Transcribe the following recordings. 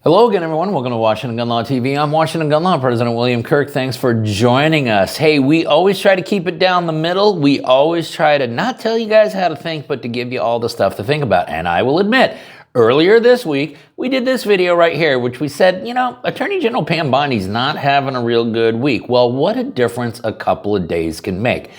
Hello again, everyone. Welcome to Washington Gun Law TV. I'm Washington Gun Law President William Kirk. Thanks for joining us. Hey, we always try to keep it down the middle. We always try to not tell you guys how to think, but to give you all the stuff to think about. And I will admit, earlier this week, we did this video right here, which we said, Attorney General Pam Bondi's not having a real good week. Well, what a difference a couple of days can make.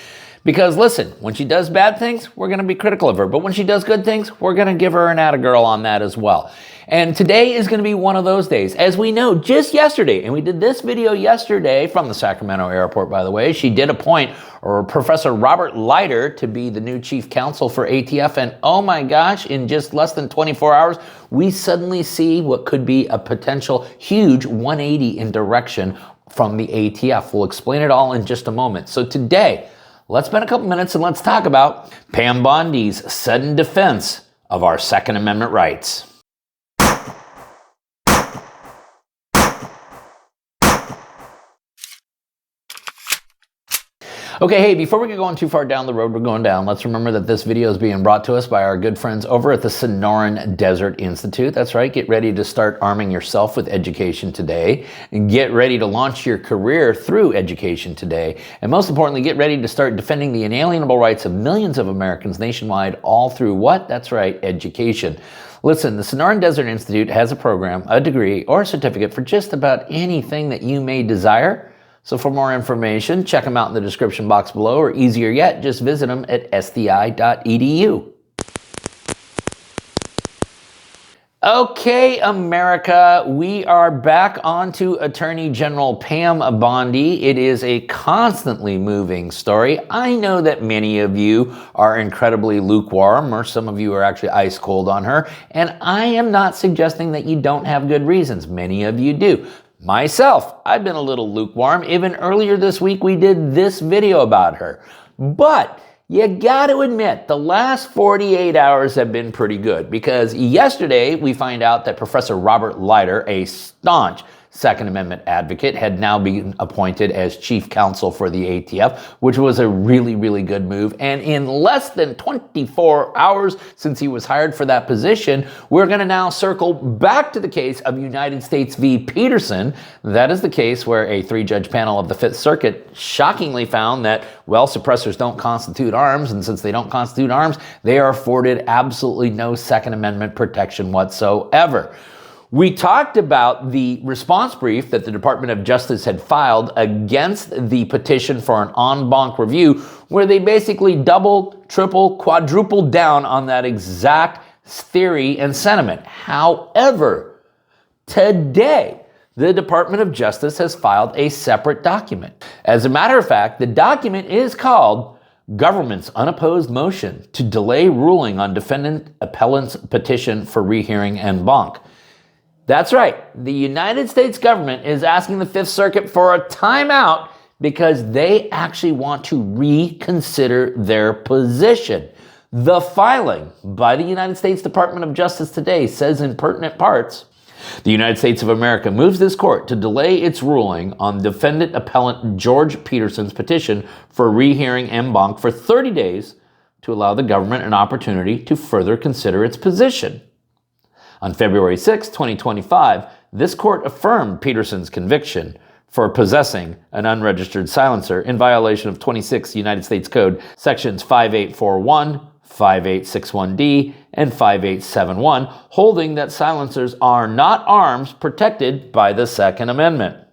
Because listen, when she does bad things, we're going to be critical of her. But when she does good things, we're going to give her an atta girl on that as well. And today is going to be one of those days. As we know, just yesterday, and we did this video yesterday from the Sacramento airport, by the way, she did appoint Professor Robert Leiter to be the new chief counsel for ATF. And oh my gosh, in just less than 24 hours, we suddenly see what could be a potential huge 180 in direction from the ATF. We'll explain it all in just a moment. So today, let's spend a couple minutes and let's talk about Pam Bondi's sudden defense of our Second Amendment rights. Okay, hey, before we get going too far down the road we're going down, let's remember that this video is being brought to us by our good friends over at the Sonoran Desert Institute. That's right, get ready to start arming yourself with education today, and get ready to launch your career through education today, and most importantly, get ready to start defending the inalienable rights of millions of Americans nationwide, all through what? That's right, education. Listen, the Sonoran Desert Institute has a program, a degree, or a certificate for just about anything that you may desire. So for more information, check them out in the description box below, or easier yet, just visit them at sti.edu. Okay, America, we are back onto Attorney General Pam Bondi. It is a constantly moving story. I know that many of you are incredibly lukewarm, or some of you are actually ice cold on her, and I am not suggesting that you don't have good reasons. Many of you do. Myself, I've been a little lukewarm. Even earlier this week, we did this video about her. But you got to admit, the last 48 hours have been pretty good, because yesterday we find out that Professor Robert Leiter, a staunch Second Amendment advocate, had now been appointed as chief counsel for the ATF, which was a really, really good move. And in less than 24 hours since he was hired for that position, we're going to now circle back to the case of United States v. Peterson. That is the case where a three-judge panel of the Fifth Circuit shockingly found that, well, suppressors don't constitute arms, and since they don't constitute arms, they are afforded absolutely no Second Amendment protection whatsoever. We talked about the response brief that the Department of Justice had filed against the petition for an en banc review, where they basically doubled, tripled, quadrupled down on that exact theory and sentiment. However, today, the Department of Justice has filed a separate document. As a matter of fact, the document is called Government's Unopposed Motion to Delay Ruling on Defendant Appellant's Petition for Rehearing en banc. That's right. The United States government is asking the Fifth Circuit for a timeout because they actually want to reconsider their position. The filing by the United States Department of Justice today says in pertinent parts, the United States of America moves this court to delay its ruling on defendant appellant George Peterson's petition for rehearing en banc for 30 days to allow the government an opportunity to further consider its position. On February 6, 2025, this court affirmed Peterson's conviction for possessing an unregistered silencer in violation of 26 United States Code sections 5841, 5861D, and 5871, holding that silencers are not arms protected by the Second Amendment,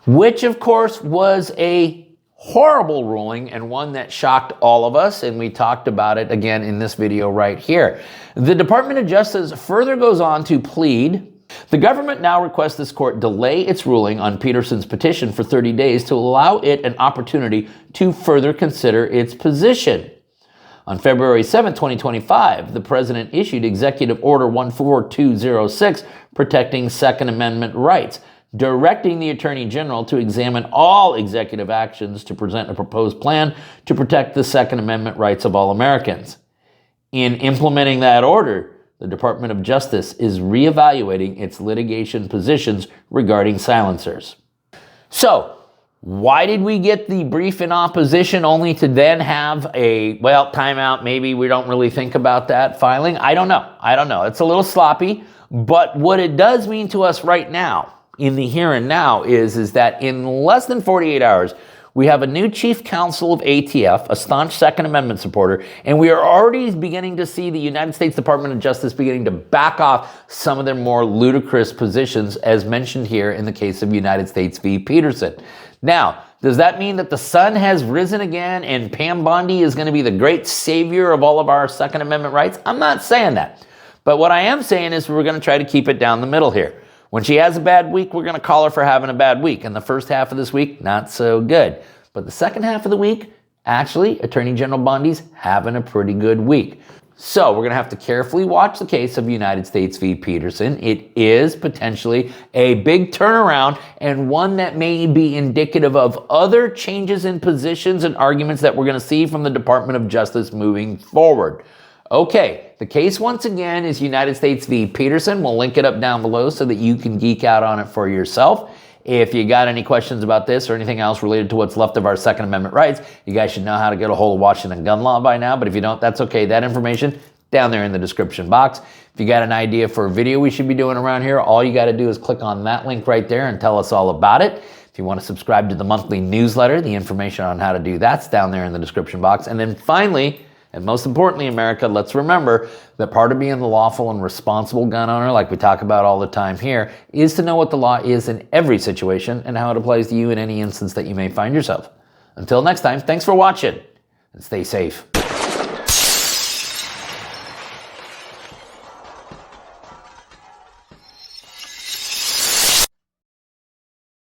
which of course was a horrible ruling and one that shocked all of us, and we talked about it again in this video right here. The Department of Justice further goes on to plead, the government now requests this court delay its ruling on Peterson's petition for 30 days to allow it an opportunity to further consider its position. On February 7, 2025, the President issued Executive Order 14206 protecting Second Amendment rights, directing the Attorney General to examine all executive actions to present a proposed plan to protect the Second Amendment rights of all Americans. In implementing that order, the Department of Justice is reevaluating its litigation positions regarding silencers. So, why did we get the brief in opposition only to then have a, well, timeout, maybe we don't really think about that filing? I don't know. It's a little sloppy. But what it does mean to us right now, in the here and now, is that in less than 48 hours, we have a new chief counsel of ATF, a staunch Second Amendment supporter, and we are already beginning to see the United States Department of Justice beginning to back off some of their more ludicrous positions, as mentioned here in the case of United States v. Peterson. Now, does that mean that the sun has risen again and Pam Bondi is going to be the great savior of all of our Second Amendment rights? I'm not saying that. But what I am saying is we're going to try to keep it down the middle here. When she has a bad week, we're going to call her for having a bad week. And the first half of this week, not so good. But the second half of the week, actually, Attorney General Bondi's having a pretty good week. So we're going to have to carefully watch the case of United States v. Peterson. It is potentially a big turnaround and one that may be indicative of other changes in positions and arguments that we're going to see from the Department of Justice moving forward. Okay, the case once again is United States v. Peterson. We'll link it up down below so that you can geek out on it for yourself. If you got any questions about this or anything else related to what's left of our Second Amendment rights, you guys should know how to get a hold of Washington gun law by now. But if you don't, that's okay. That information down there in the description box. If you got an idea for a video we should be doing around here, all you got to do is click on that link right there and tell us all about it. If you want to subscribe to the monthly newsletter, the information on how to do that's down there in the description box. And then finally, and most importantly, America, let's remember that part of being the lawful and responsible gun owner, like we talk about all the time here, is to know what the law is in every situation and how it applies to you in any instance that you may find yourself. Until next time, thanks for watching and stay safe.